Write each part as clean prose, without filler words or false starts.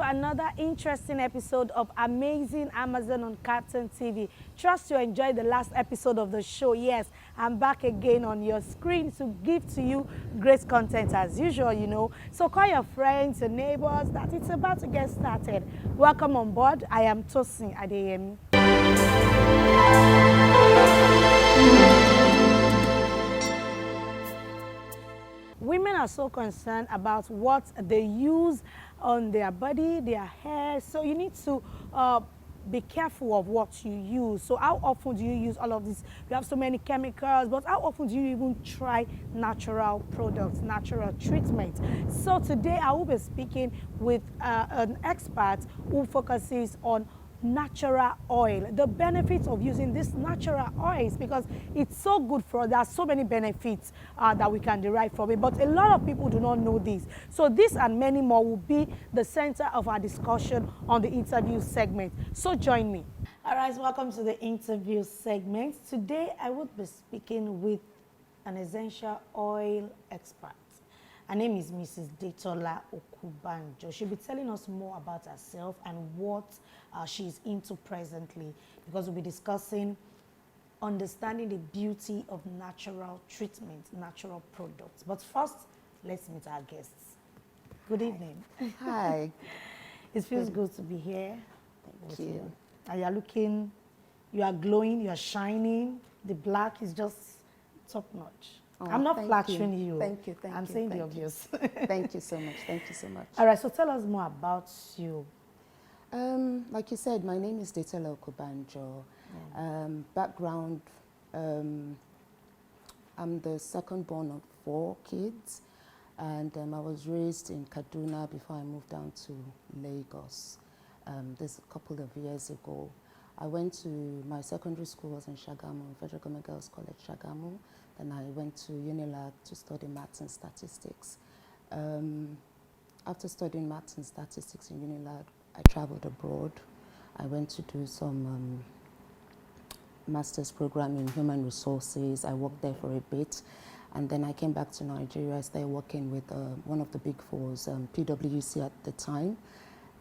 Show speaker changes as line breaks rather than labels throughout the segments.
another interesting episode of Amazing Amazon on Captain TV. Trust you enjoyed the last episode of the show. Yes, I'm back again on your screen to give to you great content as usual, you know. So call your friends, your neighbors, that it's about to get started. Welcome on board. I am Tosin Adeyemi. Women are so concerned about what they use on their body, their hair. So you need to be careful of what you use. So how often do you use all of this? We have so many chemicals, but how often do you even try natural products, natural treatment? So today I will be speaking with an expert who focuses on natural oil, the benefits of using this natural oils, because it's so good for us. There are so many benefits that we can derive from it, but a lot of people do not know this. So this and many more will be the center of our discussion on the interview segment. So join me. All right, welcome to the interview segment. Today I will be speaking with an essential oil expert. Her name is Mrs. Detola Okubanjo. She'll be telling us more about herself and what she's into presently, because we'll be discussing understanding the beauty of natural treatment, natural products. But first, let's meet our guests. Good evening.
Hi.
It feels good to be here.
Thank you.
And you're looking, you are glowing, you are shining. The black is just top notch.
Oh,
I'm not flattering you.
Thank you.
I'm saying the obvious.
Thank you so much. Thank you so much.
All right, so tell us more about you.
Like you said, my name is Detola Okubanjo. Background, I'm the second born of 4 kids, and I was raised in Kaduna before I moved down to Lagos. This a couple of years ago. I went to, my secondary school was in Shagamu, Federal Government Girls College, Shagamu. Then I went to Unilag to study maths and statistics. After studying maths and statistics in Unilag, I traveled abroad. I went to do some master's program in human resources. I worked there for a bit. And then I came back to Nigeria. I started working with one of the big fours, PwC at the time.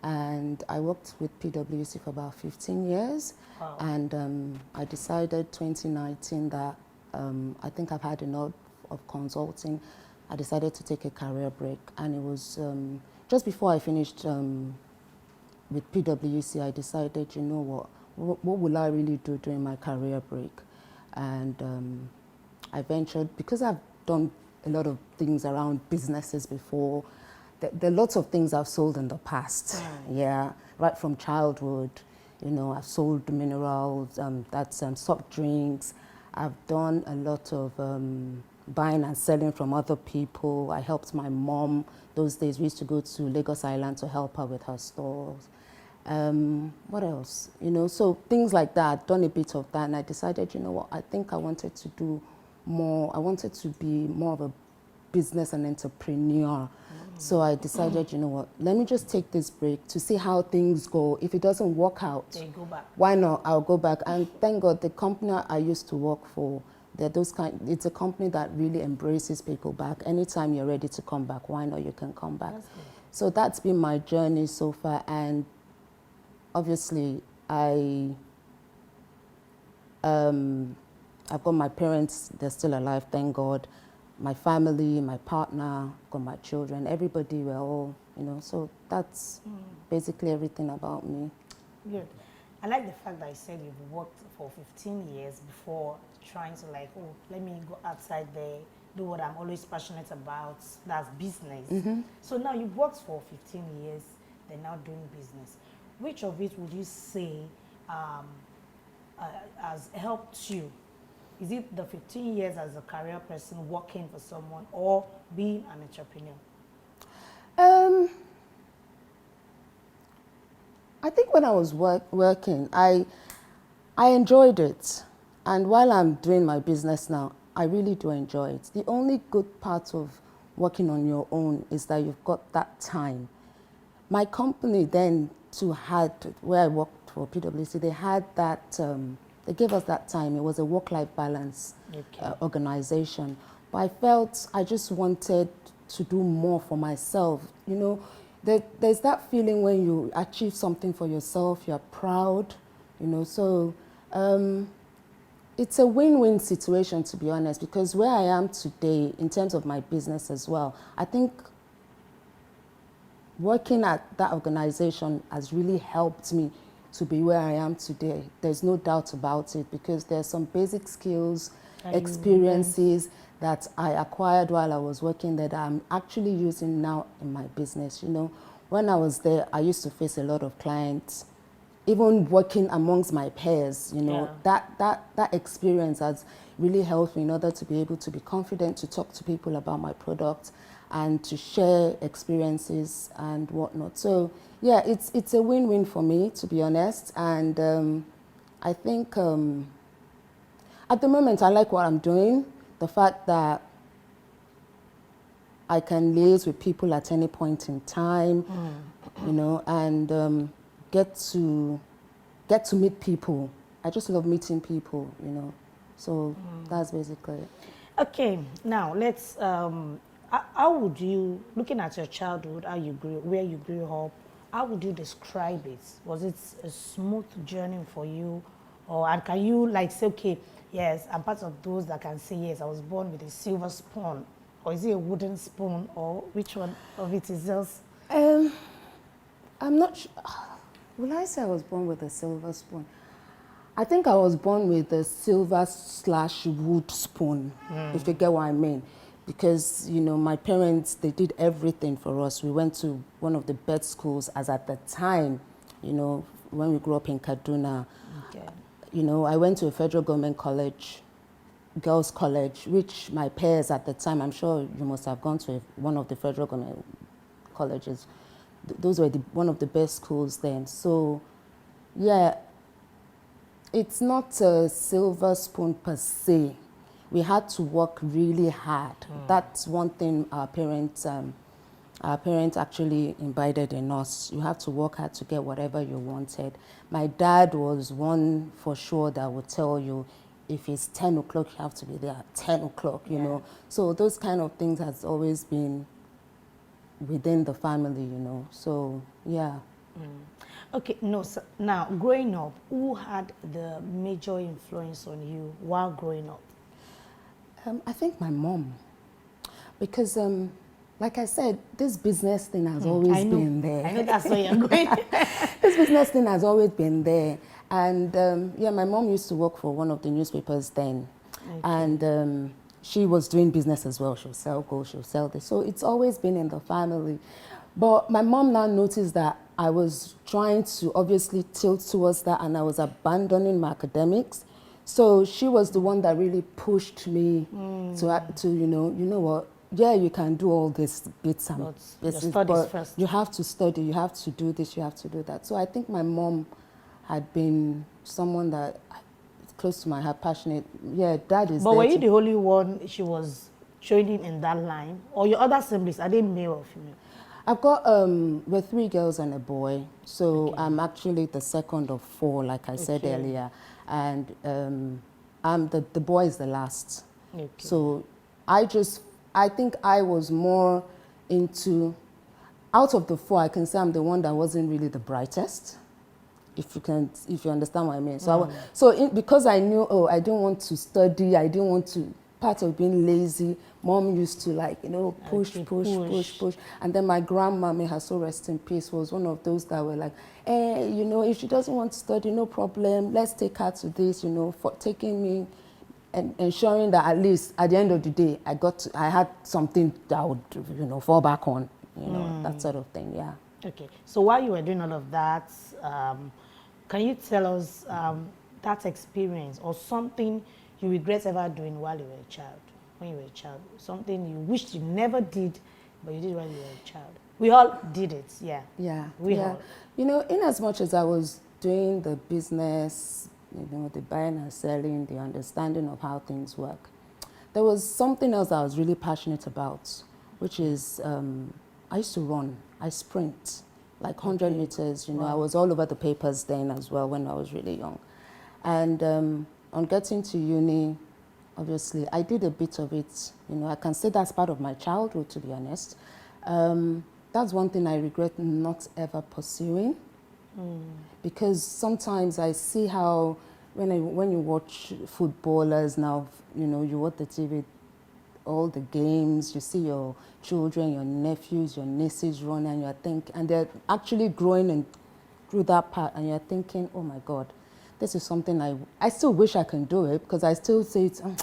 And I worked with PwC for about 15 years. Wow. And I decided 2019 that I think I've had enough of consulting. I decided to take a career break. And it was just before I finished with PwC, I decided, you know what will I really do during my career break? And I ventured, because I've done a lot of things around businesses before. There are lots of things I've sold in the past. Yeah, right from childhood. You know, I've sold minerals, soft drinks. I've done a lot of buying and selling from other people. I helped my mom. Those days we used to go to Lagos Island to help her with her stores. What else? You know, so things like that. I've done a bit of that, and I decided, you know what, I think I wanted to do more. I wanted to be more of a business and entrepreneur. So I decided, you know what, let me just take this break to see how things go. If it doesn't work out,
go back.
Why not? I'll go back. And thank God, the company I used to work for, it's a company that really embraces people back. Anytime you're ready to come back, why not? You can come back. So that's been my journey so far. And obviously, I've got my parents, they're still alive, thank God. My family, my partner, got my children, everybody, we're all, you know, so that's basically everything about me.
Good. I like the fact that you said you've worked for 15 years before trying to like, oh, let me go outside there, do what I'm always passionate about, that's business. So now you've worked for 15 years, they're now doing business. Which of it would you say has helped you? Is it the 15 years as a career person working for someone, or being an entrepreneur?
I think when I was working, I enjoyed it. And while I'm doing my business now, I really do enjoy it. The only good part of working on your own is that you've got that time. My company then too had, where I worked for PwC, they had that, they gave us that time. It was a work-life balance organization. But I felt I just wanted to do more for myself. You know, there's that feeling when you achieve something for yourself, you're proud, you know. So it's a win-win situation, to be honest, because where I am today in terms of my business as well, I think working at that organization has really helped me to be where I am today. There's no doubt about it, because there's some basic skills, experiences that I acquired while I was working there that I'm actually using now in my business. You know, when I was there, I used to face a lot of clients, even working amongst my peers. You know, that experience has really helped me in order to be able to be confident to talk to people about my product and to share experiences and whatnot. So yeah, it's a win-win for me, to be honest. And I think at the moment I like what I'm doing. The fact that I can liaise with people at any point in time, you know, and get to meet people. I just love meeting people, you know. So that's basically it.
Okay, now let's, how would you, looking at your childhood, how you grew, where you grew up, how would you describe it? Was it a smooth journey for you? Or, and can you like say, okay, yes, I'm part of those that can say, yes, I was born with a silver spoon? Or is it a wooden spoon? Or which one of it is just?
I'm not sure. Will I say I was born with a silver spoon? I think I was born with a silver/wood spoon, if you get what I mean. Because, you know, my parents, they did everything for us. We went to one of the best schools as at the time, you know, when we grew up in Kaduna.
Okay.
You know, I went to a federal government college, girls' college, which my peers at the time, I'm sure you must have gone to one of the federal government colleges. Those were one of the best schools then. So, yeah, it's not a silver spoon per se. We had to work really hard. That's one thing our parents actually imbibed in us. You have to work hard to get whatever you wanted. My dad was one for sure that would tell you, if it's 10 o'clock, you have to be there at 10 o'clock, you know. So those kind of things has always been within the family, you know. So, yeah.
Okay, no, so now growing up, who had the major influence on you while growing up?
I think my mom, because like I said, this business thing has always been there.
I know that's where you're going.
This business thing has always been there. And yeah, my mom used to work for one of the newspapers then. Okay. And she was doing business as well. She'll sell gold, she'll sell this. So it's always been in the family. But my mom now noticed that I was trying to obviously tilt towards that, and I was abandoning my academics. So she was the one that really pushed me to you know what, yeah, you can do all this bits and pieces, but first, you have to study, you have to do this, you have to do that. So I think my mom had been someone that close to my heart, passionate. Yeah, dad is.
But were you the only one she was training in that line, or your other siblings, are they male or female?
I've got we're 3 girls and a boy, so I'm actually the second of 4, like I said earlier, and I'm the boy is the last. Okay. So I think I was more into, out of the 4, I can say I'm the one that wasn't really the brightest, if you understand what I mean. So because I knew, I didn't want to study, I didn't want to. Part of being lazy, mom used to, like, you know, push. And then my grandma, may her soul rest in peace, was one of those that were like, you know, if she doesn't want to study, no problem, let's take her to this, you know, for taking me and ensuring that at least at the end of the day, I had something that I would, you know, fall back on, you know, that sort of thing, yeah. Okay.
So while you were doing all of that, can you tell us that experience or something you regret ever doing while you were a child, when you were a child? Something you wished you never did, but you did while you were a child. We all did it, yeah.
Yeah.
We all.
You know, in as much as I was doing the business, you know, the buying and selling, the understanding of how things work, there was something else I was really passionate about, which is I used to run. I sprint, like 100 meters, you know. I was all over the papers then as well when I was really young. And on getting to uni, obviously, I did a bit of it. You know, I can say that's part of my childhood, to be honest. that's one thing I regret not ever pursuing. Because sometimes I see how when you watch footballers now, you know, you watch the TV, all the games, you see your children, your nephews, your nieces run, and and they're actually growing and through that part, and you're thinking, oh my God, this is something I still wish I can do it, because I still say I'm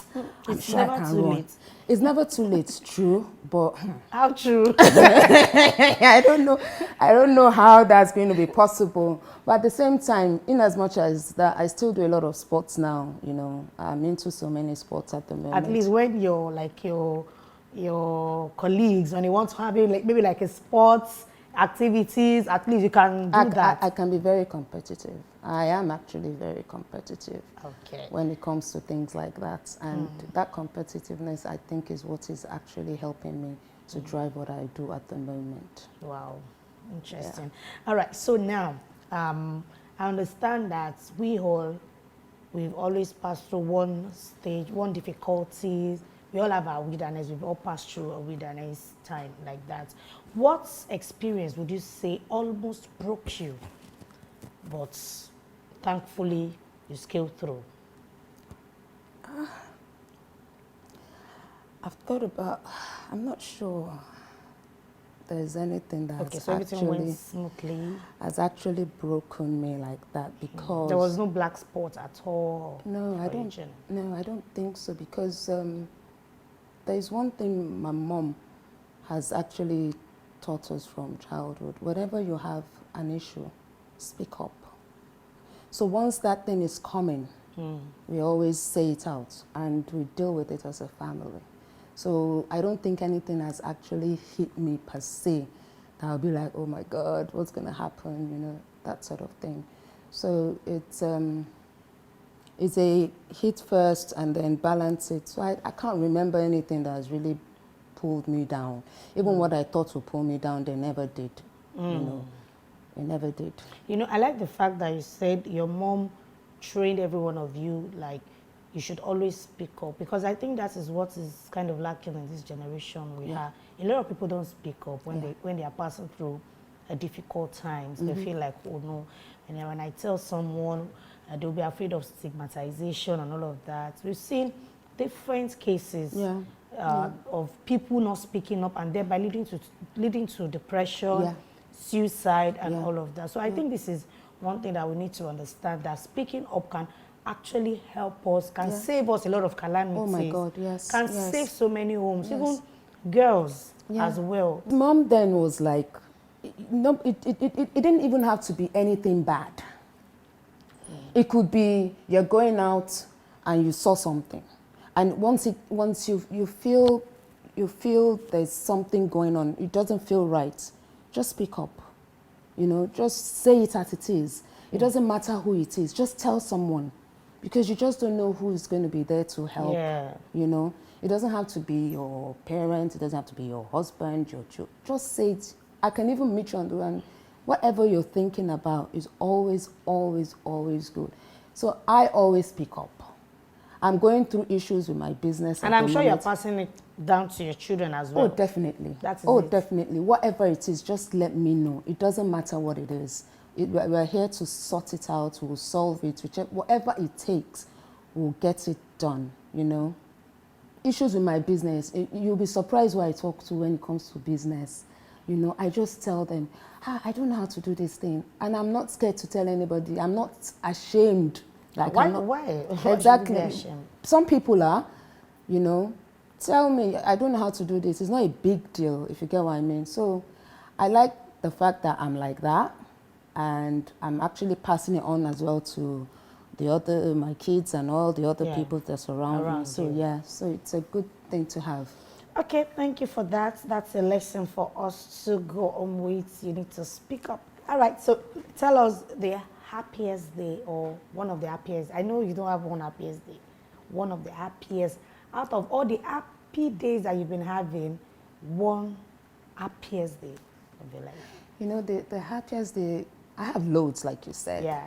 It's
sure I
never
can
too
run.
late.
It's never too late, true, but
How true.
I don't know how that's going to be possible. But at the same time, in as much as that, I still do a lot of sports now. You know, I'm into so many sports at the moment.
At least when your colleagues, when you want to have it, like maybe like a sports activities, at least you can do that.
I can be very competitive. I am actually very competitive.
Okay.
When it comes to things like that. And that competitiveness, I think, is what is actually helping me to drive what I do at the moment.
Wow, interesting. Yeah. All right, so now I understand that we've always passed through one stage, one difficulties. We all have our wilderness. We've all passed through a wilderness time like that. What experience would you say almost broke you, but thankfully you scaled through?
I've thought about, I'm not sure there's anything that
okay, so everything went smoothly.
Has actually broken me like that, because
there was no black spot at all.
No, I don't think so, because there's one thing my mom has actually taught us from childhood. Whenever you have an issue, speak up. So once that thing is coming, we always say it out, and we deal with it as a family. So I don't think anything has actually hit me per se that I'll be like, oh my God, what's going to happen, you know, that sort of thing. So it's a hit first and then balance it. So I can't remember anything that has really pulled me down. Even what I thought would pull me down, they never did, you know. They never did.
You know, I like the fact that you said your mom trained every one of you, like, you should always speak up, because I think that is what is kind of lacking in this generation. A lot of people don't speak up when they are passing through a difficult times. They feel like, oh no, and then when I tell someone, they'll be afraid of stigmatization and all of that. We've seen different cases of people not speaking up, and thereby leading to depression, suicide, and all of that. So I think this is one thing that we need to understand, that speaking up can actually help us, can save us a lot of calamities.
Oh my God, yes.
Can save so many homes, even girls as well.
Mom then was like, no, it didn't even have to be anything bad. It could be you're going out and you saw something, and once you feel there's something going on, it doesn't feel right, just speak up. You know, just say it as it is. It doesn't matter who it is. Just tell someone, because you just don't know who is going to be there to help. You know, it doesn't have to be your parents. It doesn't have to be your husband, your children. Just say it. I can even meet you on the run. Whatever you're thinking about is always, always, always good. So I always speak up. I'm going through issues with my business.
And I'm sure you're passing it down to your children as well.
Oh, definitely.
That's it.
Definitely. Whatever it is, just let me know. It doesn't matter what it is. We're here to sort it out. We'll solve it. Whatever it takes, we'll get it done, you know. Issues with my business, you'll be surprised who I talk to when it comes to business. You know, I just tell them, I don't know how to do this thing. And I'm not scared to tell anybody. I'm not ashamed.
Like, why?
Exactly. Some people are, you know, tell me, I don't know how to do this. It's not a big deal, if you get what I mean. So I like the fact that I'm like that, and I'm actually passing it on as well to my kids and all the other people that surround me. So so it's a good thing to have.
Okay, thank you for that. That's a lesson for us to go on with. You need to speak up. All right, so tell us the happiest day, or one of the happiest. I know you don't have one happiest day. One of the happiest, out of all the happy days that you've been having, one happiest day of your life.
You know, the happiest day, I have loads, like you said.
Yeah.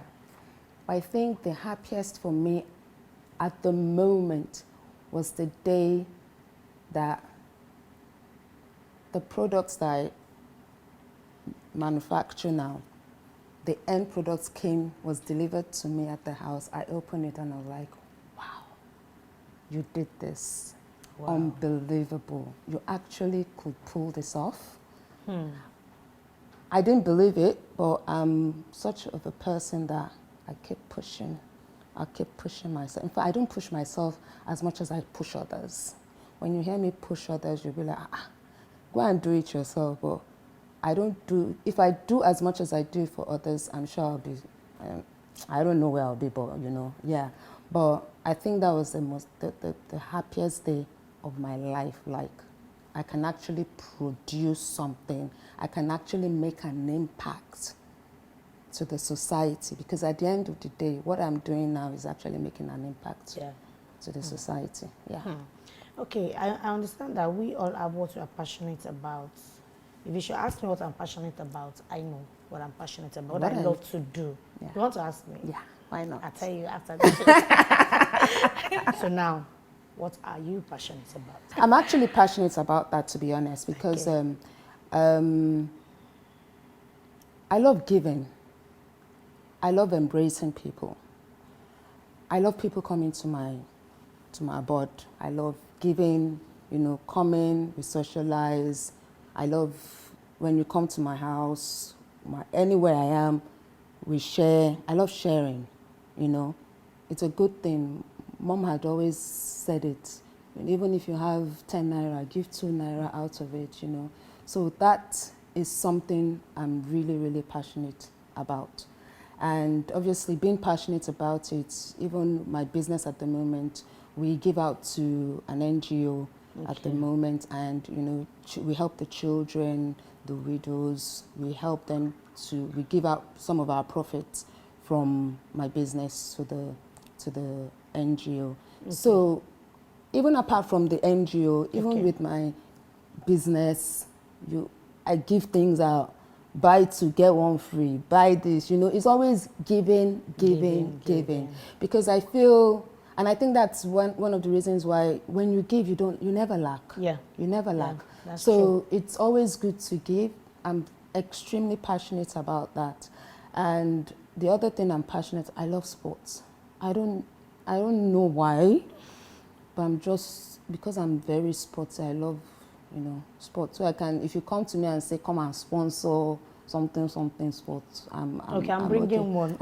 I think the happiest for me at the moment was the day that the products that manufacture now. The end product was delivered to me at the house. I opened it and I was like, wow, you did this. Wow. Unbelievable. You actually could pull this off. I didn't believe it, but I'm such of a person that I keep pushing. I keep pushing myself. In fact, I don't push myself as much as I push others. When you hear me push others, you'll be like, go and do it yourself. But I don't do, if I do as much as I do for others, I'm sure I'll be, I don't know where I'll be, but yeah. But I think that was the happiest day of my life. Like, I can actually produce something. I can actually make an impact to the society, because at the end of the day, what I'm doing now is actually making an impact to the society. Yeah.
Okay, I understand that we all have what we are passionate about. If you should ask me what I'm passionate about, I know what I'm passionate about, what I love to do. Yeah. You want to ask me?
Yeah, why not?
I'll tell you after this. So now, what are you passionate about?
I'm actually passionate about that, to be honest, because I love giving. I love embracing people. I love people coming to my abode. I love giving, coming, we socialize. I love when you come to my house, anywhere I am, we share. I love sharing, It's a good thing. Mom had always said it. Even if you have 10 naira, give 2 naira out of it, So that is something I'm really, really passionate about. And obviously being passionate about it, even my business at the moment, we give out to an NGO at the moment, and we help the children, the widows, we help them we give out some of our profits from my business to the NGO. So even apart from the NGO, even with my business, I give things out. Buy two, get one free. Buy this, It's always giving. Because I feel, and I think that's one of the reasons why when you give, you never lack.
Yeah.
You never lack.
That's
so
true.
It's always good to give. I'm extremely passionate about that. And the other thing I'm passionate, I love sports. I don't know why, but because I'm very sporty, I love sports. So if you come to me and say, come and sponsor something sports, I'm
bringing
okay.
one.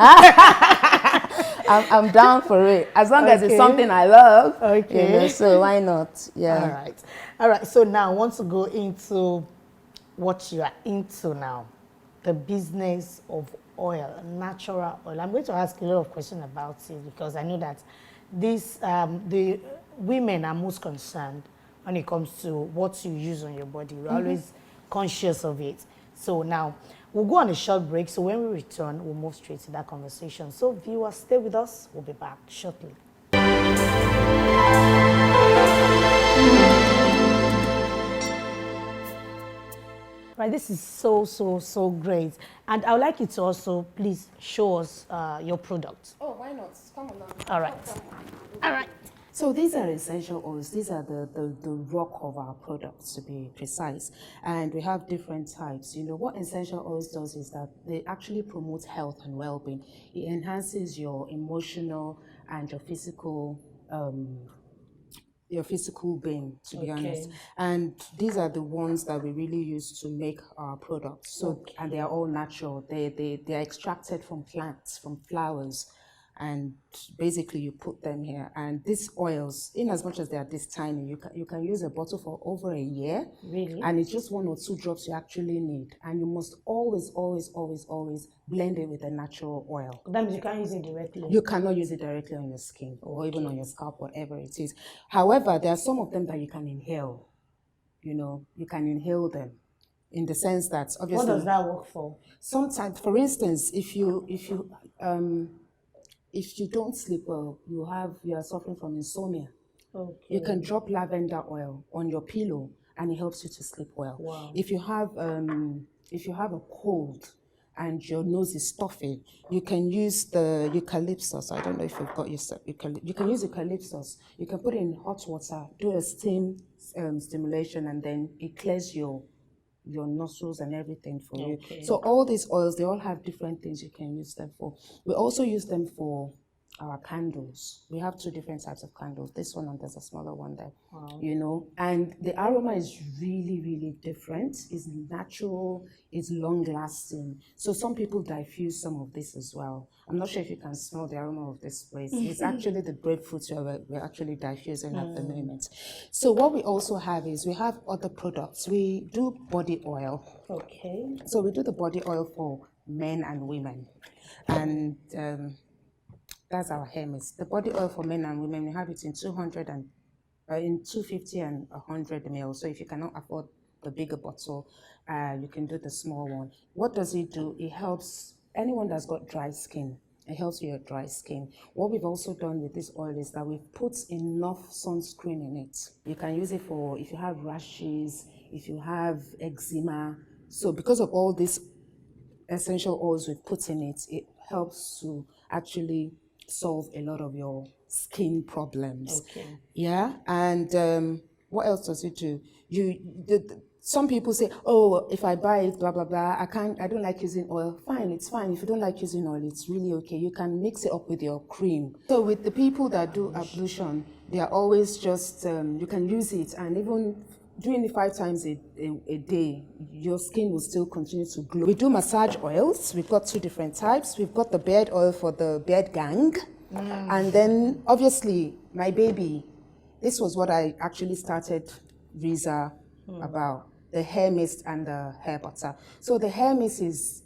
I'm down for it, as long as it's something I love.
Okay.
So why not? Yeah.
All right. So now I want to go into what you are into now, the business of oil, natural oil. I'm going to ask a lot of questions about it, because I know that the women are most concerned when it comes to what you use on your body. We're always conscious of it. So now, we'll go on a short break. So when we return, we'll move straight to that conversation. So viewers, stay with us. We'll be back shortly. Right, this is so great. And I would like you to also please show us your product.
Oh, why not? Come on.
All right. All right.
So these are essential oils. These are the rock of our products, to be precise. And we have different types. What essential oils does is that they actually promote health and well-being. It enhances your emotional and your physical being, to be honest. And these are the ones that we really use to make our products. So and they are all natural. They are extracted from plants, from flowers. And basically you put them here, and these oils, in as much as they are this tiny, you can use a bottle for over a year.
Really?
And it's just 1 or 2 drops you actually need, and you must always blend it with a natural oil.
That means you can't use it directly.
You cannot use it directly on your skin or even on your scalp, whatever it is. However, there are some of them that you can inhale. You can inhale them, in the sense that obviously.
What does that work for?
Sometimes, for instance, if you don't sleep well, you are suffering from insomnia. You can drop lavender oil on your pillow, and it helps you to sleep well.
Wow.
If you have a cold and your nose is stuffy, you can use the eucalyptus. I don't know if you've got your you can use eucalyptus. You can put it in hot water, do a steam stimulation, and then it clears your your nostrils and everything for you.
Okay.
So all these oils, they all have different things you can use them for. We also use them for our candles. We have 2 different types of candles. This one and there's a smaller one there.
Wow.
You know, and the aroma is really, really different. It's natural, it's long lasting. So some people diffuse some of this as well. I'm not sure if you can smell the aroma of this place. It's actually the grapefruit we're actually diffusing at the moment. So what we also have is we have other products. We do body oil.
Okay.
So we do the body oil for men and women. And that's our hair mist. The body oil for men and women, we have it in 250 and 100 ml. So if you cannot afford the bigger bottle, you can do the small one. What does it do? It helps anyone that's got dry skin. It helps with your dry skin. What we've also done with this oil is that we've put enough sunscreen in it. You can use it for if you have rashes, if you have eczema. So because of all these essential oils we've put in it, it helps to actually solve a lot of your skin problems.
Okay.
Yeah, and what else does it do? Some people say, oh, if I buy it, blah, blah, blah, I don't like using oil. Fine, it's fine. If you don't like using oil, it's really okay. You can mix it up with your cream. So with the people that do ablution, they are always just, you can use it, and even doing it 5 times a day, your skin will still continue to glow. We do massage oils. We've got 2 different types. We've got the beard oil for the beard gang. And then, obviously, my baby, this was what I actually started Riza about, the hair mist and the hair butter. So the hair mist is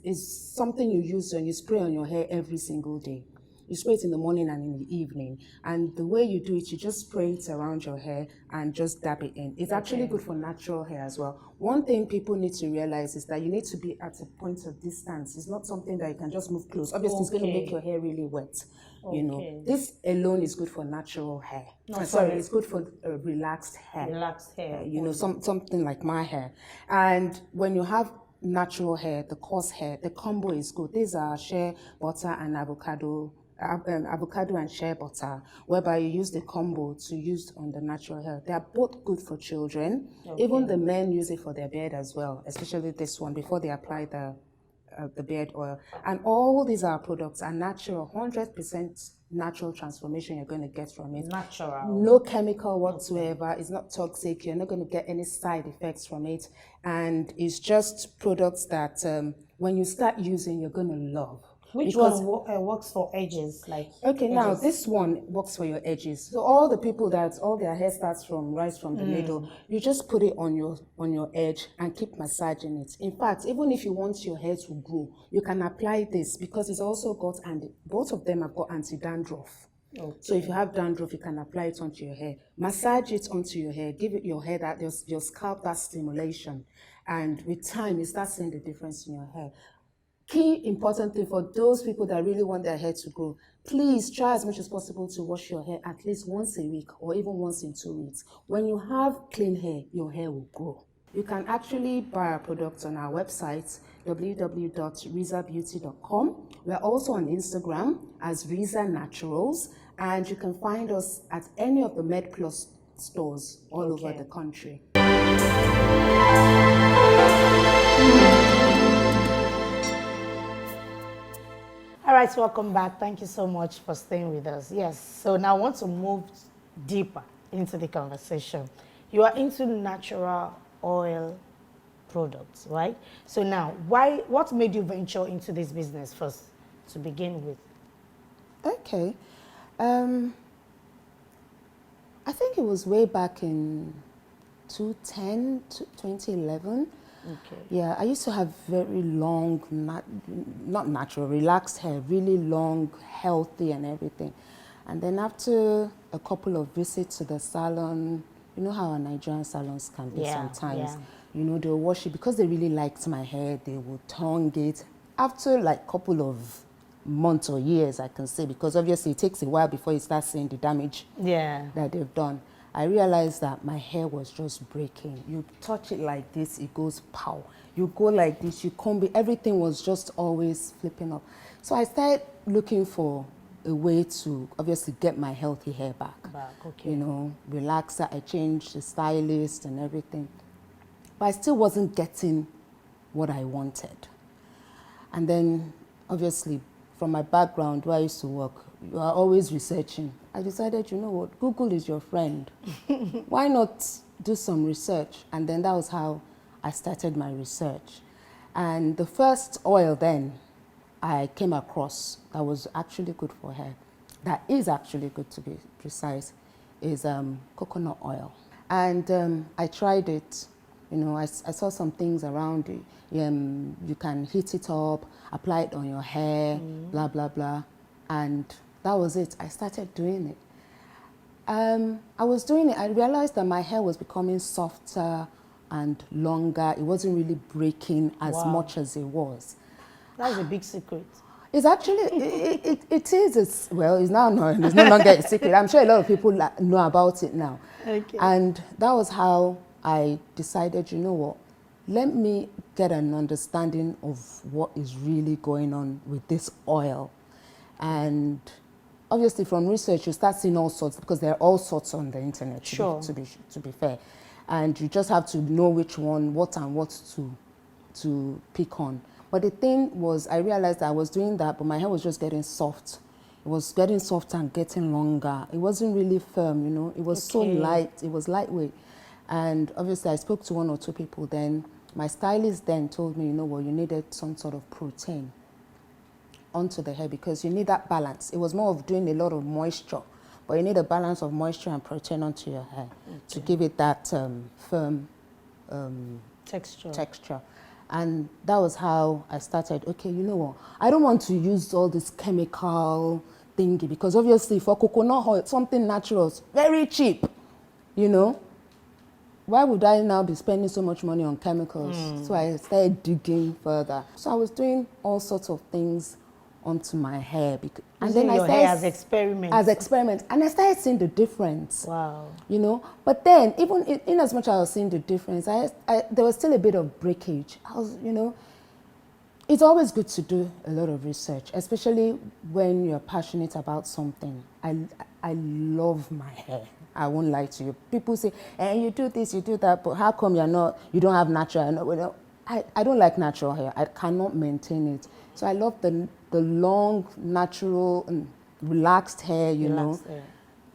something you use and you spray on your hair every single day. You spray it in the morning and in the evening. And the way you do it, you just spray it around your hair and just dab it in. It's actually good for natural hair as well. One thing people need to realize is that you need to be at a point of distance. It's not something that you can just move close. Obviously, it's going to make your hair really wet. You know, this alone is good for natural hair. Sorry, it's good for relaxed hair.
Relaxed hair.
You know, something like my hair. And when you have natural hair, the coarse hair, the combo is good. These are shea butter and avocado and shea butter, whereby you use the combo to use on the natural hair. They are both good for children. Even the men use it for their beard as well, especially this one before they apply the beard oil. And all these are products are natural, 100% natural transformation you're going to get from it.
Natural.
No chemical whatsoever. It's not toxic. You're not going to get any side effects from it. And it's just products that when you start using, you're going to love.
Which one works for edges?
Now this one works for your edges. So all the people that all their hair starts from rise from the middle, you just put it on your edge and keep massaging it. In fact, even if you want your hair to grow, you can apply this because it's also got, and both of them have got anti-dandruff. So if you have dandruff, you can apply it onto your hair. Massage it onto your hair. Give it your hair that your scalp that stimulation, and with time you start seeing the difference in your hair. Key important thing for those people that really want their hair to grow, please try as much as possible to wash your hair at least once a week or even once in 2 weeks. When you have clean hair, your hair will grow. You can actually buy our products on our website, www.rizabeauty.com. We're also on Instagram as Riza Naturals, and you can find us at any of the MedPlus stores all over the country.
All right, welcome back. Thank you so much for staying with us. Yes, so now I want to move deeper into the conversation. You are into natural oil products, right? So now, what made you venture into this business first to begin with?
Okay. I think it was way back in 2010 to 2011.
Okay.
Yeah, I used to have very long, not natural, relaxed hair, really long, healthy and everything. And then after a couple of visits to the salon, you know how our Nigerian salons can be sometimes. You know, they'll wash it because they really liked my hair. They would tongue it. After like a couple of months or years, I can say, because obviously it takes a while before you start seeing the damage that they've done. I realized that my hair was just breaking. You touch it like this, it goes pow. You go like this, you comb it, everything was just always flipping up. So I started looking for a way to obviously get my healthy hair back.
Okay.
You know, relaxer, I changed the stylist and everything. but I still wasn't getting what I wanted. And then, obviously, from my background where I used to work, you are always researching. I decided, you know what, Google is your friend. Why not do some research? And then that was how I started my research. And the first oil then I came across that was actually good for hair, that is actually good to be precise, is coconut oil. And I tried it. You know, I saw some things around it. You can heat it up, apply it on your hair, blah, blah, blah. And that was it. I started doing it. I was doing it. I realized that my hair was becoming softer and longer. It wasn't really breaking as much as it was.
That's a big secret.
It's actually, it is, it's now it's no longer a secret. I'm sure a lot of people know about it now.
Okay.
And that was how I decided, you know what, let me get an understanding of what is really going on with this oil. And obviously from research, you start seeing all sorts, because there are all sorts on the internet, to be fair. And you just have to know which one, what and what to pick on. But the thing was, I realized that I was doing that, but my hair was just getting soft. It was getting softer and getting longer. It wasn't really firm, you know. It was so light. It was lightweight. And obviously, I spoke to 1 or 2 people then. My stylist then told me, you know what, you needed some sort of protein onto the hair because you need that balance. It was more of doing a lot of moisture, but you need a balance of moisture and protein onto your hair to give it that firm texture. And that was how I started. Okay, you know what? I don't want to use all this chemical thingy because obviously for coconut oil, something natural, very cheap, you know? Why would I now be spending so much money on chemicals? So I started digging further. So I was doing all sorts of things onto my hair.
And then I started hair as experiments.
As experiments. And I started seeing the difference.
Wow.
You know? But then, even in as much as I was seeing the difference, there was still a bit of breakage. I was, you know, it's always good to do a lot of research, especially when you're passionate about something. I love my hair. I won't lie to you. People say, you do this, you do that, but how come you don't have natural hair? I don't like natural hair. I cannot maintain it. So I love the long, natural, and relaxed hair, you know.
Hair.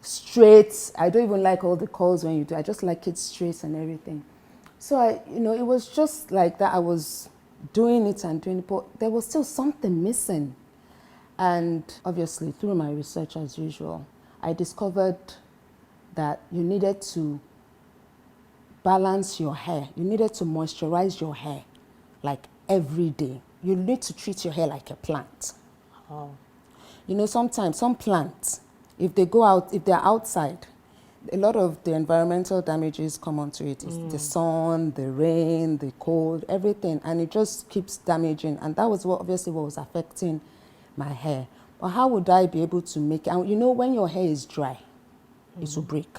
Straight. I don't even like all the curls when you do. I just like it straight and everything. So you know, it was just like that. I was doing it, but there was still something missing. And obviously, through my research as usual, I discovered that you needed to balance your hair. You needed to moisturize your hair like every day. You need to treat your hair like a plant.
Oh.
You know, sometimes some plants, if they're outside, a lot of the environmental damages come onto it. It's the sun, the rain, the cold, everything, and it just keeps damaging. And that was obviously what was affecting my hair. But how would I be able to make it? And you know, when your hair is dry, it will break.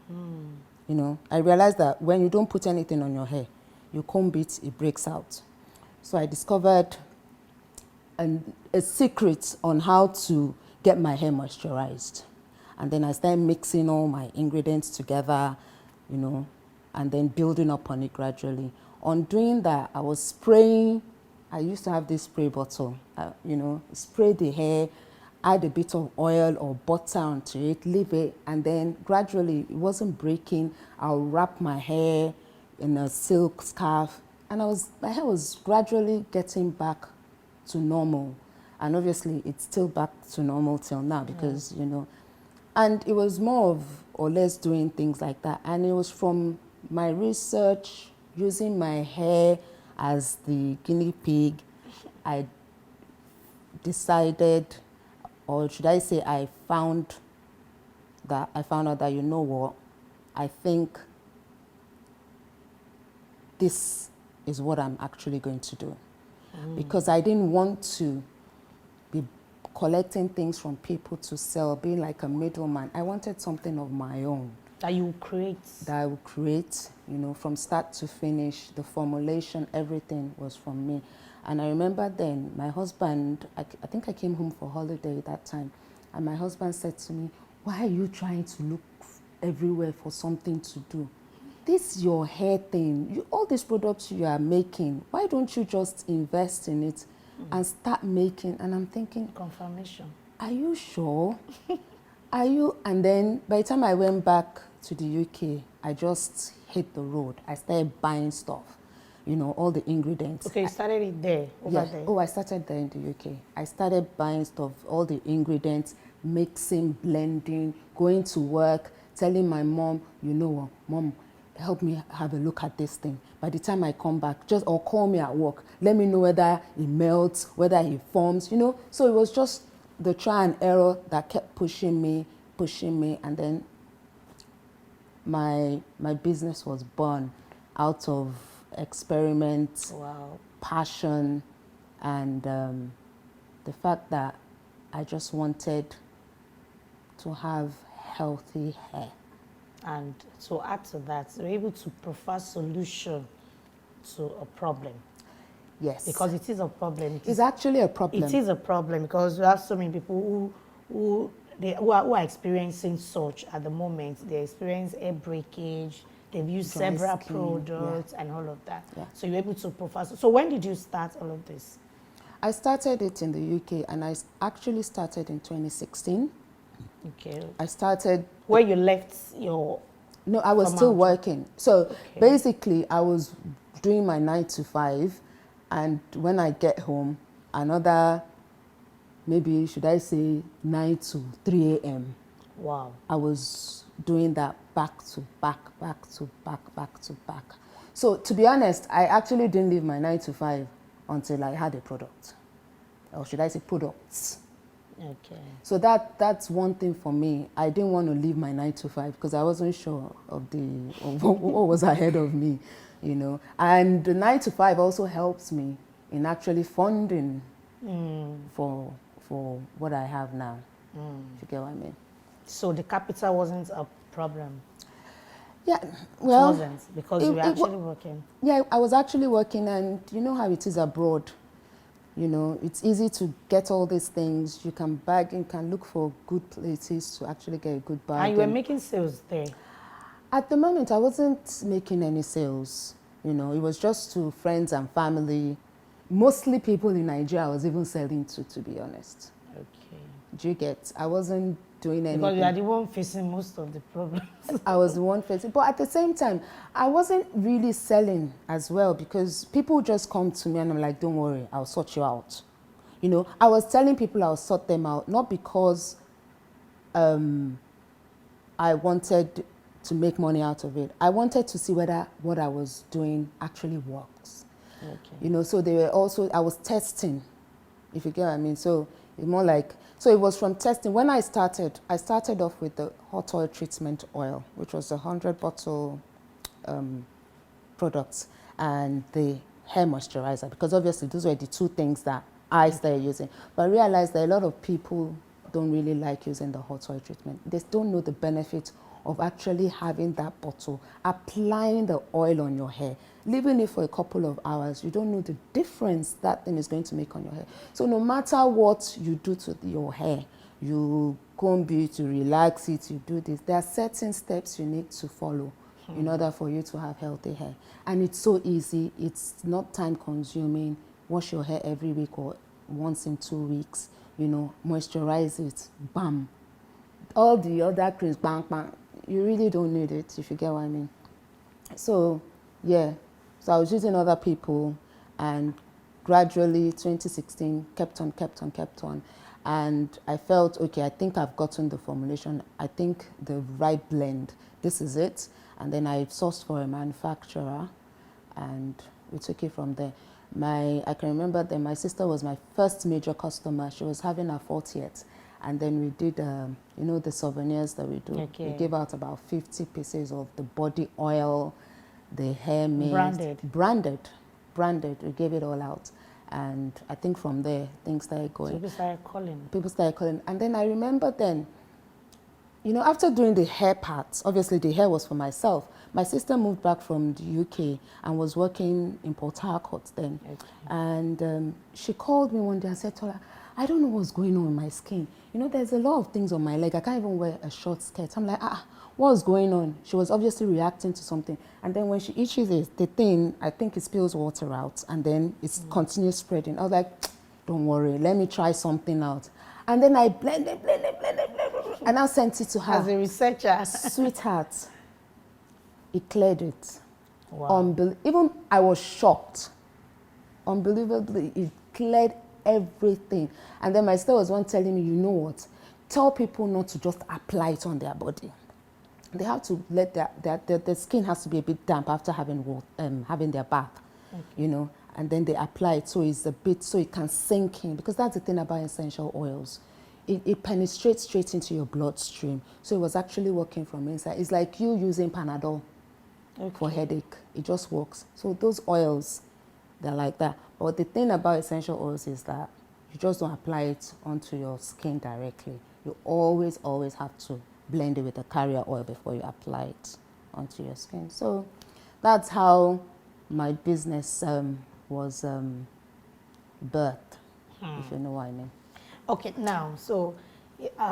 You know, I realized that when you don't put anything on your hair, you comb it, it breaks out. So I discovered a secret on how to get my hair moisturized. And then I started mixing all my ingredients together, you know, and then building up on it gradually. On doing that, I was spraying. I used to have this spray bottle, you know, spray the hair, add a bit of oil or butter onto it, leave it, and then gradually, it wasn't breaking. I'll wrap my hair in a silk scarf, and my hair was gradually getting back to normal. And obviously, it's still back to normal till now because, you know, and it was more of or less doing things like that. And it was from my research, using my hair as the guinea pig, I decided, or should I say I found out that, you know what, I think this is what I'm actually going to do. Because I didn't want to be collecting things from people to sell, being like a middleman. I wanted something of my own.
That you create.
That I would create, you know, from start to finish. The formulation, everything was from me. And I remember then, my husband, I think I came home for holiday that time, and my husband said to me, why are you trying to look everywhere for something to do? this your hair thing, all these products you are making, why don't you just invest in it and start making? And I'm thinking,
Confirmation.
are you sure? Are you? And then by the time I went back to the UK, I just hit the road. I started buying stuff, all the ingredients.
Okay, you started it there, over there.
Oh, I started there in the UK. I started buying stuff, all the ingredients, mixing, blending, going to work, telling my mom, you know what, Mom, help me have a look at this thing. By the time I come back, or call me at work, let me know whether it melts, whether it forms, So it was just the try and error that kept pushing me, and then my business was born out of experiment,
Wow.
passion, and the fact that I just wanted to have healthy hair.
And to add to that, you're able to provide solution to a problem.
Yes.
Because it is a problem.
It's actually a problem.
It is a problem because we have so many people who are experiencing such at the moment. They experience hair breakage. They've used
Dry
several
skin,
products and all of that.
Yeah.
So you're able to provide. So when did you start all of this?
I started it in the UK, and I actually started in 2016.
Okay.
I started...
Where you left your...
No, I was still working. So basically, I was doing my 9 to 5, and when I get home, another, maybe, should I say, 9 to 3 a.m.
Wow.
I was doing that back to back, back to back, back to back. So to be honest, I actually didn't leave my 9 to 5 until I had a product. Or should I say products?
Okay.
So that's one thing for me. I didn't want to leave my 9 to 5 because I wasn't sure of what was ahead of me, And the 9 to 5 also helps me in actually funding for what I have now. If you get what I mean.
So the capital wasn't a problem.
Yeah, well,
it wasn't because you were actually working.
Yeah, I was actually working, and you know how it is abroad. It's easy to get all these things. You can bargain, can look for good places to actually get a good bargain.
And you were making sales there?
At the moment, I wasn't making any sales. It was just to friends and family. Mostly people in Nigeria I was even selling to be honest.
Okay.
Do you get? I wasn't doing anything.
Because you are the one facing most of the problems.
I was the one facing. But at the same time, I wasn't really selling as well because people just come to me and I'm like, don't worry, I'll sort you out. I was telling people I'll sort them out, not because I wanted to make money out of it. I wanted to see whether what I was doing actually works. Okay. So they were also, I was testing, if you get what I mean. So it's more like, so it was from testing. When I started off with the hot oil treatment oil, which was a 100-bottle products, and the hair moisturizer, because obviously those were the two things that I started using. But I realized that a lot of people don't really like using the hot oil treatment. They don't know the benefit of actually having that bottle, applying the oil on your hair, leaving it for a couple of hours. You don't know the difference that thing is going to make on your hair. So no matter what you do to your hair, you comb it, you relax it, you do this, there are certain steps you need to follow in order for you to have healthy hair. And it's so easy, it's not time consuming. Wash your hair every week or once in 2 weeks, moisturize it, bam. All the other creams, bang, bang. You really don't need it, if you get what I mean. So, yeah. So I was using other people, and gradually, 2016, kept on. And I felt, okay, I think I've gotten the formulation. I think the right blend, this is it. And then I sourced for a manufacturer, and we took it from there. I can remember that my sister was my first major customer. She was having her 40th. And then we did, the souvenirs that we do.
Okay.
We gave out about 50 pieces of the body oil, the hair mist. Branded. We gave it all out. And I think from there, things started going.
So people started calling.
And then I remember then, after doing the hair parts, obviously the hair was for myself. My sister moved back from the UK and was working in Port Harcourt then. Okay. And she called me one day and said, Tola, I don't know what's going on with my skin. You know, there's a lot of things on my leg. I can't even wear a short skirt. I'm like, what's going on? She was obviously reacting to something. And then when she itches it, the thing, I think it spills water out and then it continues spreading. I was like, don't worry, let me try something out. And then I blended, and I sent it to her.
As a researcher.
Sweetheart, it cleared it.
Wow.
Even I was shocked. Unbelievably, it cleared everything. And then my sister was one telling me, you know what? Tell people not to just apply it on their body. They have to let their skin has to be a bit damp after having their bath, you know. And then they apply it so it's a bit, so it can sink in. Because that's the thing about essential oils. It penetrates straight into your bloodstream. So it was actually working from inside. It's like you using Panadol for headache. It just works. So those oils, they're like that. But the thing about essential oils is that you just don't apply it onto your skin directly. You always have to blend it with a carrier oil before you apply it onto your skin. So that's how my business was birthed, if you know what I mean.
Okay, now, so, because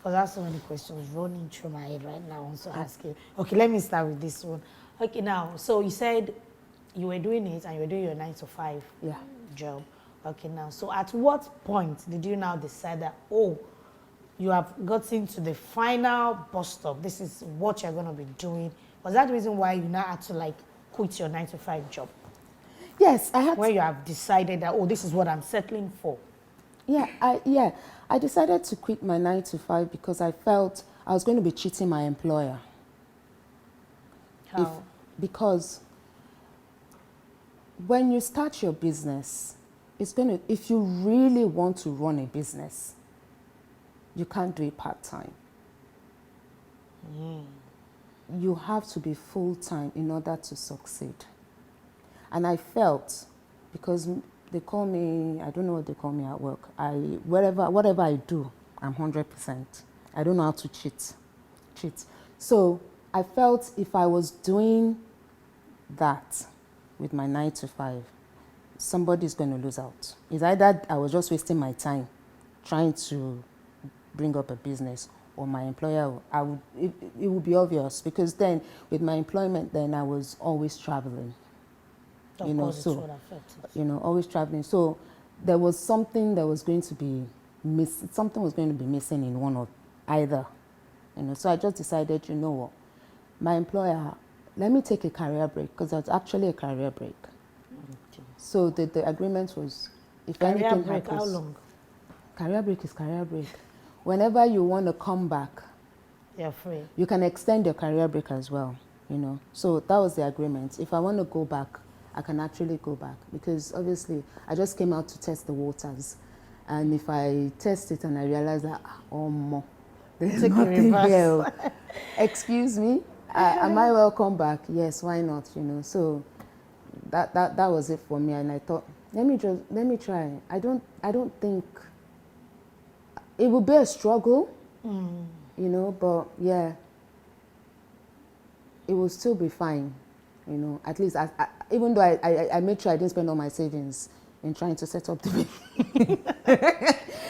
I have so many questions running through my head right now, I want to ask you. Okay, let me start with this one. Okay, now, so you said you were doing it and you were doing your 9 to 5 job. Okay, now, so at what point did you now decide that, oh, you have gotten to the final bus stop, this is what you're going to be doing? Was that the reason why you now had to, like, quit your 9 to 5 job?
Yes, I had
where you have decided that, oh, this is what I'm settling for.
I decided to quit my 9 to 5 because I felt I was going to be cheating my employer.
How?
Because when you start your business, if you really want to run a business, you can't do it part-time. You have to be full-time in order to succeed. And I felt, because they call me, I don't know what they call me at work. Whatever I do, I'm 100%. I don't know how to cheat. So I felt if I was doing that with my 9 to 5, somebody's going to lose out. It's either I was just wasting my time trying to bring up a business, or my employer, it would be obvious, because then with my employment, then I was always traveling.
Of course, so, it would affect it.
Always traveling. So there was something that was going to be missing in one or either. So I just decided, you know what, my employer, let me take a career break, because it's actually a career break. Okay. So the agreement was, if
career
anything
break,
happens,
how long?
Career break is career break. Whenever you want to come back,
you're free.
You can extend your career break as well. So that was the agreement. If I want to go back, I can actually go back, because obviously I just came out to test the waters, and if I test it and I realize that there's nothing here, excuse me, am I welcome back? Yes, why not? So that was it for me, and I thought, let me try. I don't think it would be a struggle, but yeah, it will still be fine. At least even though I made sure I didn't spend all my savings in trying to set up the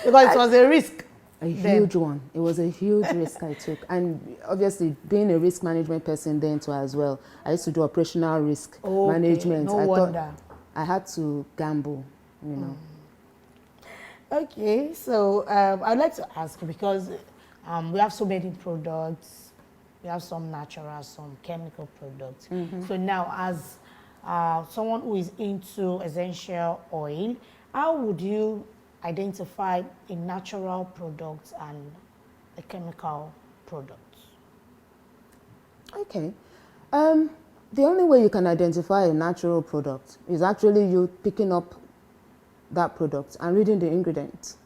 because it was a risk.
A huge one. It was a huge risk I took. And obviously, being a risk management person then too as well, I used to do operational risk management.
No wonder.
Thought I had to gamble,
Okay, so I'd like to ask, because we have so many products. We have some natural, some chemical products. So now, as someone who is into essential oil, how would you identify a natural product and a chemical product?
Okay. The only way you can identify a natural product is actually you picking up that product and reading the ingredients.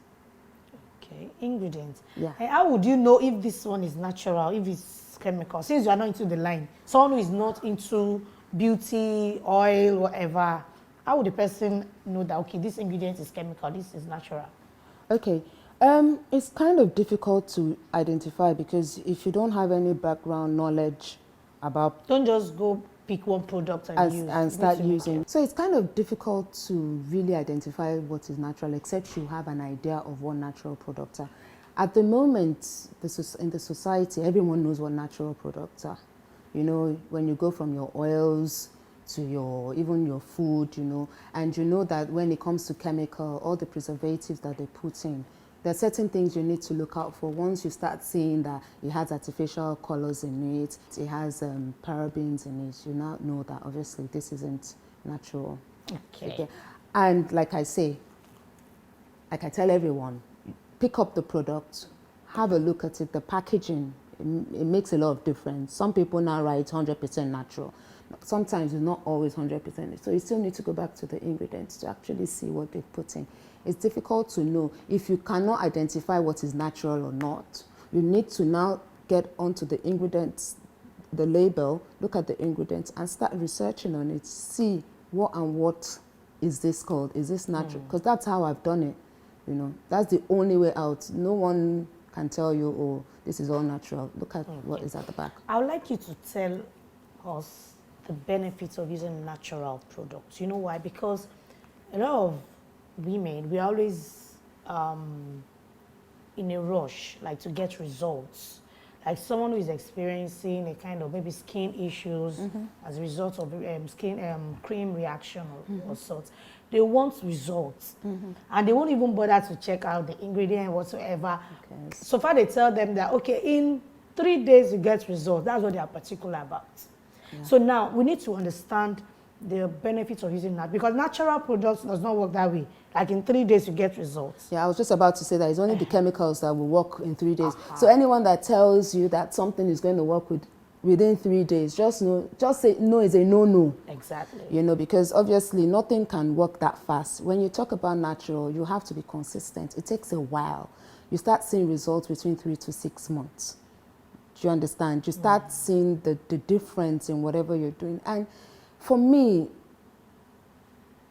Okay, ingredients.
Yeah.
And how would you know if this one is natural, if it's chemical? Since you are not into the line, someone who is not into beauty, oil, whatever, how would the person know that, okay, this ingredient is chemical, this is natural?
Okay. It's kind of difficult to identify, because if you don't have any background knowledge about...
Don't just go pick one product and use.
And start using. So it's kind of difficult to really identify what is natural, except you have an idea of what natural products are. At the moment, in the society, everyone knows what natural products are. You know, when you go from your oils to even your food, you know, and you know that when it comes to chemical, all the preservatives that they put in, there are certain things you need to look out for. Once you start seeing that it has artificial colors in it, it has parabens in it, you now know that obviously this isn't natural.
Okay.
And like I say, like I tell everyone, pick up the product, have a look at it, the packaging, it makes a lot of difference. Some people now write 100% natural. Sometimes it's not always 100%. So you still need to go back to the ingredients to actually see what they put in. It's difficult to know. If you cannot identify what is natural or not, you need to now get onto the ingredients, the label, look at the ingredients and start researching on it. See what is this called? Is this natural? Because that's how I've done it. You know, that's the only way out. No one can tell you, oh, this is all natural. Look at what is at the back.
I would like you to tell us the benefits of using natural products. You know why? Because a lot of women, we're always in a rush, like to get results. Like someone who is experiencing a kind of maybe skin issues as a result of skin cream reaction or sorts. They want results, and they won't even bother to check out the ingredient whatsoever. Okay. So far, they tell them that okay, in 3 days you get results. That's what they are particular about. Yeah. So now we need to understand the benefits of using that, because natural products does not work that way. Like in 3 days you get results.
Yeah, I was just about to say that it's only the chemicals that will work in 3 days. So anyone that tells you that something is going to work within 3 days, just say no is a no-no.
Exactly.
You know, because obviously nothing can work that fast. When you talk about natural, you have to be consistent. It takes a while. You start seeing results between 3 to 6 months. Do you understand? You start seeing the difference in whatever you're doing. And for me,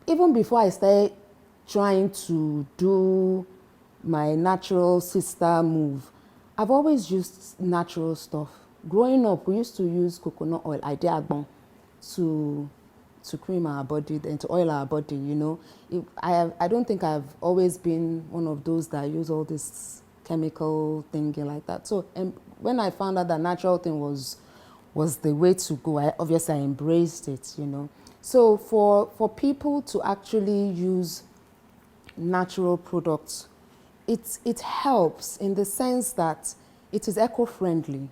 even before I started trying to do my natural sister move, I've always used natural stuff. Growing up, we used to use coconut oil, ideagbon, to cream our body, then to oil our body, you know. I don't think I've always been one of those that use all this chemical thinking like that. So when I found out that natural thing was the way to go, obviously I embraced it, you know. So for people to actually use natural products, it helps in the sense that it is eco-friendly.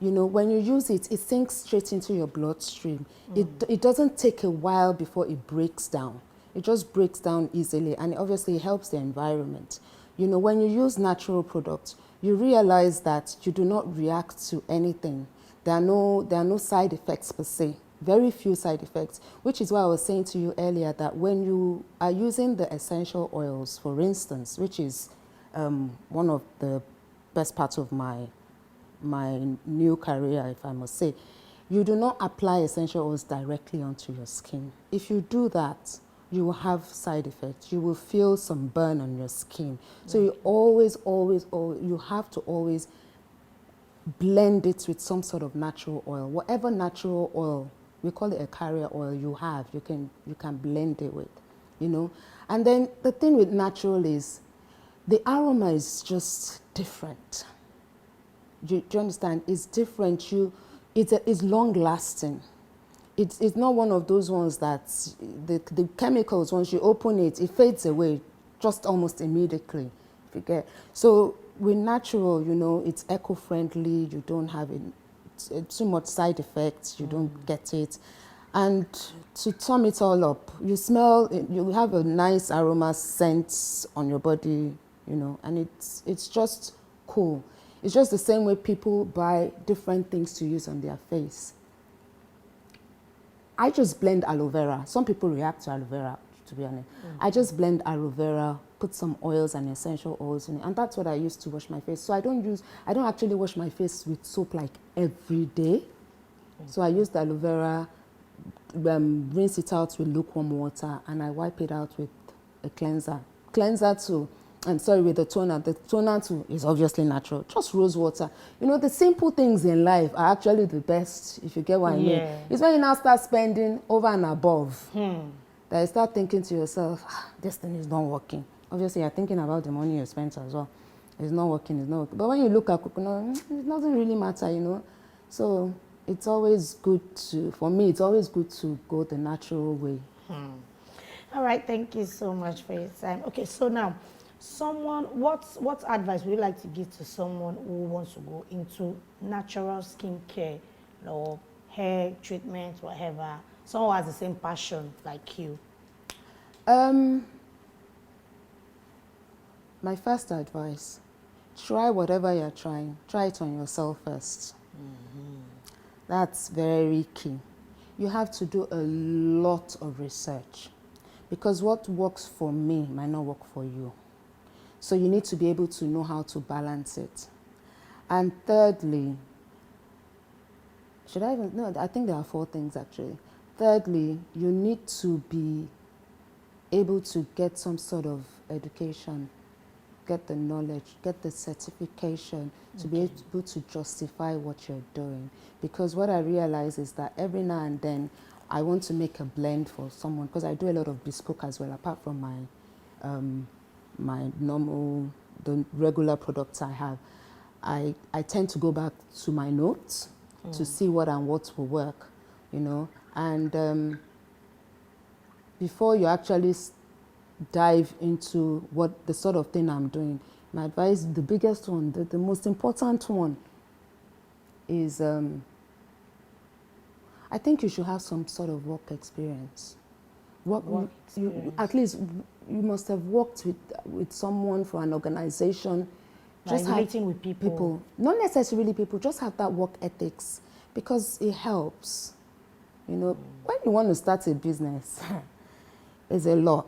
You know, when you use it, it sinks straight into your bloodstream. It doesn't take a while before it breaks down. It just breaks down easily, and obviously it helps the environment. You know, when you use natural products, you realize that you do not react to anything. There are no side effects per se. Very few side effects, which is why I was saying to you earlier that when you are using the essential oils, for instance, which is one of the best parts of my new career, if I must say, you do not apply essential oils directly onto your skin. If you do that, you will have side effects. You will feel some burn on your skin. So you always, you have to always blend it with some sort of natural oil. Whatever natural oil, we call it a carrier oil, you have, you can blend it with, you know. And then the thing with natural is the aroma is just different. Do you understand? It's different. It's long lasting. It's not one of those ones that the chemicals, once you open it, it fades away just almost immediately. If you get. So with natural, you know, it's eco-friendly. You don't have too much side effects. You don't get it. And to sum it all up, you have a nice aroma scent on your body, you know, and it's just cool. It's just the same way people buy different things to use on their face. I just blend aloe vera. Some people react to aloe vera, to be honest. I just blend aloe vera, put some oils and essential oils in it, and that's what I use to wash my face. So I don't actually wash my face with soap like every day. So I use the aloe vera, rinse it out with lukewarm water, and I wipe it out with a cleanser. Cleanser to I'm sorry, with the toner. The toner too is obviously natural. Just rose water. You know, the simple things in life are actually the best, if you get what I mean. It's when you now start spending over and above that you start thinking to yourself, this thing is not working. Obviously, you're thinking about the money you spent as well. It's not working, it's not working. But when you look at coconut, it doesn't really matter, you know. So it's always good to, for me, it's always good to go the natural way.
All right, thank you so much for your time. Okay, so now, what advice would you like to give to someone who wants to go into natural skincare or hair treatment, whatever? Someone who has the same passion like you.
My first advice, try whatever you're trying. Try it on yourself first. That's very key. You have to do a lot of research because what works for me might not work for you. So you need to be able to know how to balance it. And thirdly, I think there are 4 things actually. Thirdly, you need to be able to get some sort of education, get the knowledge, get the certification to be able to justify what you're doing. Because what I realize is that every now and then I want to make a blend for someone because I do a lot of bespoke as well, apart from my normal, the regular products I have. I tend to go back to my notes to see what and what will work, you know. And before you actually dive into what the sort of thing I'm doing, my advice, the biggest one, the most important one is I think you should have some sort of work experience. At least you must have worked with someone for an organization.
Just relating with people.
Not necessarily people, just have that work ethics because it helps. You know, when you want to start a business, it's a lot.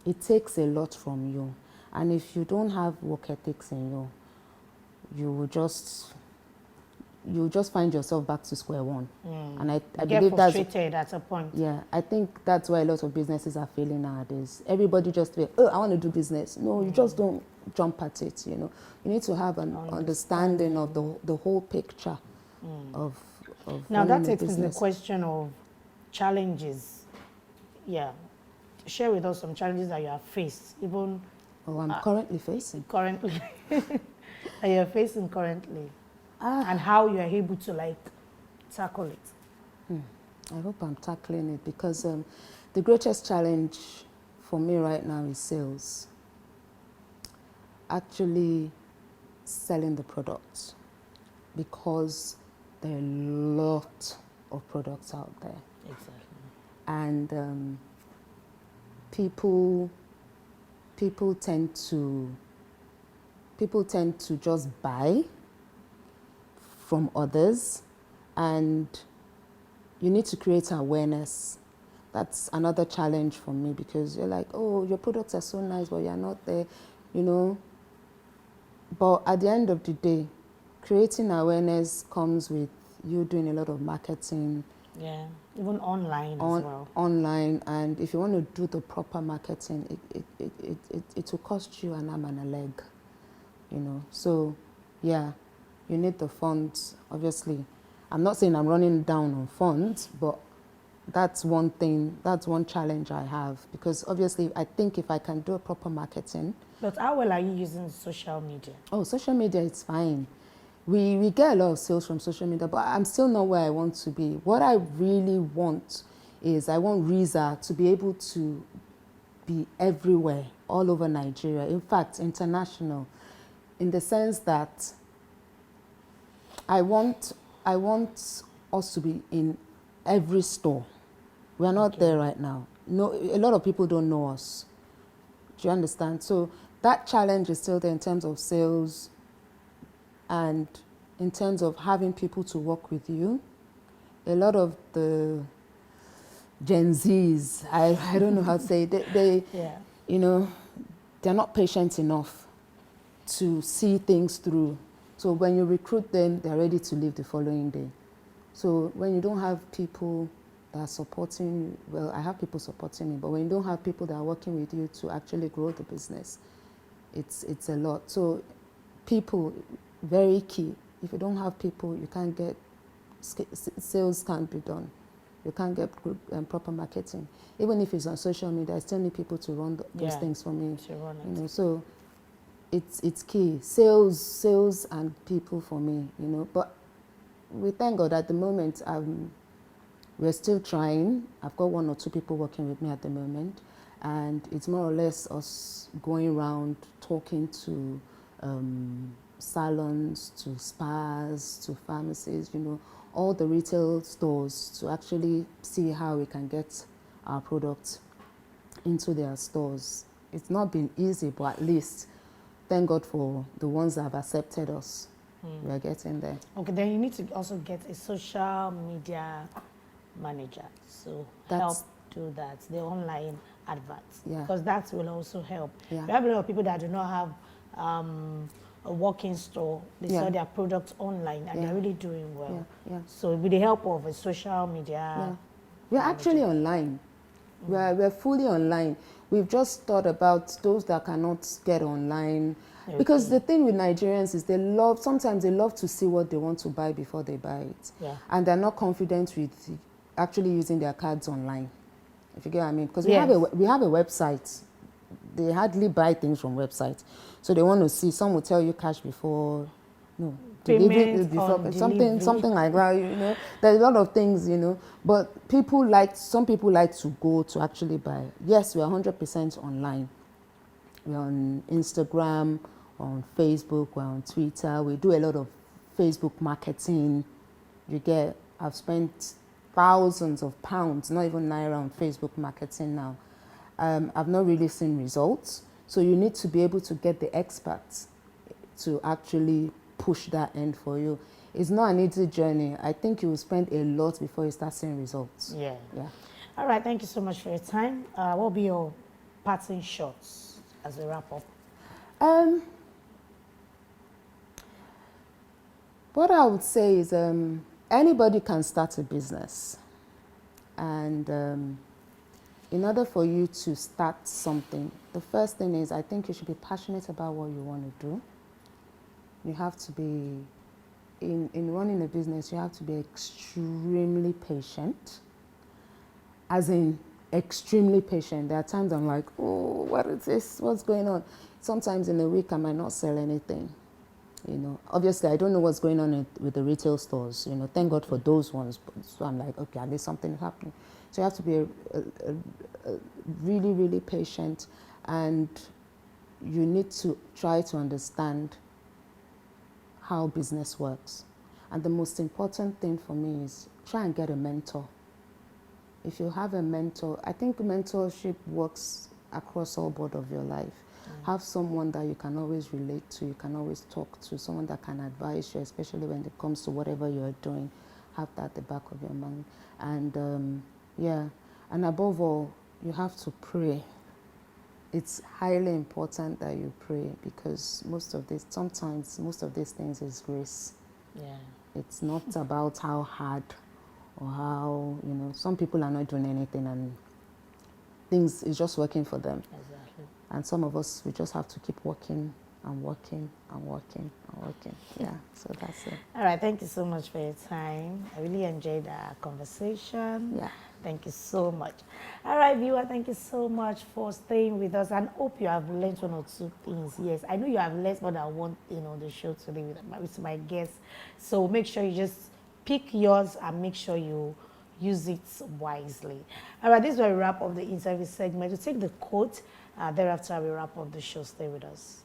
It takes a lot from you. And if you don't have work ethics in you, you'll just find yourself back to square one. And I believe that's
frustrated at a point.
Yeah, I think that's why a lot of businesses are failing nowadays. Everybody just I want to do business. No, you just don't jump at it, you know. You need to have an understanding of the whole picture of
now that takes
is
the question of challenges. Yeah. Share with us some challenges that you have faced, even
I'm currently facing.
Currently. That you're facing currently. And how you are able to tackle it.
I hope I'm tackling it because the greatest challenge for me right now is sales. Actually selling the products because there are a lot of products out there.
Exactly.
And people tend to just buy from others, and you need to create awareness. That's another challenge for me because you're like, oh, your products are so nice, but you're not there, you know. But at the end of the day, creating awareness comes with you doing a lot of marketing.
Yeah, even online as well.
Online, and if you want to do the proper marketing, it will cost you an arm and a leg, you know. So, yeah. You need the funds, obviously. I'm not saying I'm running down on funds, but that's one thing, that's one challenge I have. Because obviously, I think if I can do a proper marketing.
But how well are you using social media?
Oh, social media, it's fine. We get a lot of sales from social media, but I'm still not where I want to be. What I really want is I want Riza to be able to be everywhere, all over Nigeria. In fact, international, in the sense that I want us to be in every store. We are not there right now. No, a lot of people don't know us. Do you understand? So that challenge is still there in terms of sales and in terms of having people to work with you. A lot of the Gen Zs, I don't know how to say it, they you know, they're not patient enough to see things through. So when you recruit them, they're ready to leave the following day. So when you don't have people that are supporting you, well, I have people supporting me, but when you don't have people that are working with you to actually grow the business, it's a lot. So people, very key. If you don't have people, you can't get sales can't be done. You can't get proper marketing. Even if it's on social media, I still need people to run those things for me.
To run it.
You know, so it's key. Sales and people for me. You know, but we thank God at the moment. We're still trying. I've got 1 or 2 people working with me at the moment, and it's more or less us going around talking to salons, to spas, to pharmacies, you know, all the retail stores to actually see how we can get our products into their stores. It's not been easy, but at least thank God for the ones that have accepted us. We are getting there.
Okay, then you need to also get a social media manager. So help do that, the online adverts.
Yeah.
Because that will also help.
Yeah.
We have a lot of people that do not have a walk-in store. They sell their products online and they're really doing well.
Yeah.
So with the help of a social media
we're actually online. We're fully online. We've just thought about those that cannot get online. Okay. Because the thing with Nigerians is sometimes they love to see what they want to buy before they buy it. Yeah. And they're not confident with actually using their cards online. If you get what I mean. Because we have a website. They hardly buy things from websites. So they want to see, some will tell you cash before,
payment
before something like that, you know. There's a lot of things, you know. But some people like to go to actually buy. Yes, we're 100% online. We're on Instagram, on Facebook, we're on Twitter. We do a lot of Facebook marketing. I've spent thousands of pounds, not even naira, on Facebook marketing now. I've not really seen results. So you need to be able to get the experts to actually push that end for you. It's not an easy journey. I think you will spend a lot before you start seeing results.
Yeah. All right, thank you so much for your time. What will be your parting shots as a wrap up?
What I would say is anybody can start a business. And in order for you to start something, the first thing is I think you should be passionate about what you want to do. You have to be, in running a business, you have to be extremely patient. As in, extremely patient. There are times I'm like, oh, what is this? What's going on? Sometimes in a week I might not sell anything. You know, obviously I don't know what's going on with the retail stores. You know, thank God for those ones. So I'm like, okay, at least something is happening. So you have to be really, really patient, and you need to try to understand how business works. And the most important thing for me is try and get a mentor. If you have a mentor, I think mentorship works across all board of your life. Have someone that you can always relate to, you can always talk to, someone that can advise you, especially when it comes to whatever you're doing. Have that at the back of your mind. And and above all, you have to pray. It's highly important that you pray, because sometimes most of these things is grace. Yeah. It's not about how hard or how, you know, some people are not doing anything and things is just working for them. Exactly. And some of us, we just have to keep working and working and working and working. Yeah, so that's it.
All right, thank you so much for your time. I really enjoyed our conversation. Yeah. Thank you so much. All right, viewer, thank you so much for staying with us, and hope you have learned 1 or 2 things. Yes, I know you have learned more than one thing on the show today with my guests. So make sure you just pick yours and make sure you use it wisely. All right, this is where we wrap up the interview segment. We'll take the quote. Thereafter, we wrap up the show. Stay with us.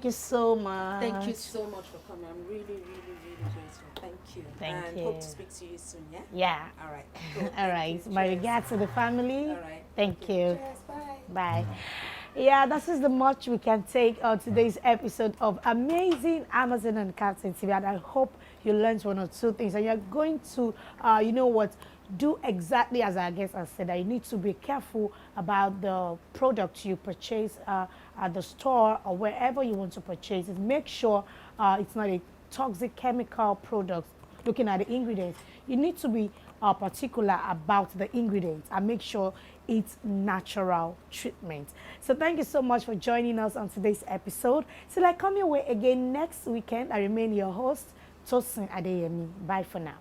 Thank you so much.
Thank you so much for coming. I'm really, really, really grateful. Thank you.
Thank
and
you.
hope to speak to you soon, yeah?
Yeah.
All right. Cool.
All right. My regards to the family.
All right.
Thank you.
Cheers. Bye.
Bye. Yeah, this is the much we can take on today's episode of Amazing Amazon and Captain TV. And I hope you learned one or two things. And you're going to, you know what, do exactly as our guest has said, that you need to be careful about the product you purchase at the store or wherever you want to purchase it. Make sure it's not a toxic chemical product. Looking at the ingredients, you need to be particular about the ingredients and make sure it's natural treatment. So thank you so much for joining us on today's episode. Till I come your way again next weekend, I remain your host, Tosin Adeyemi. Bye for now.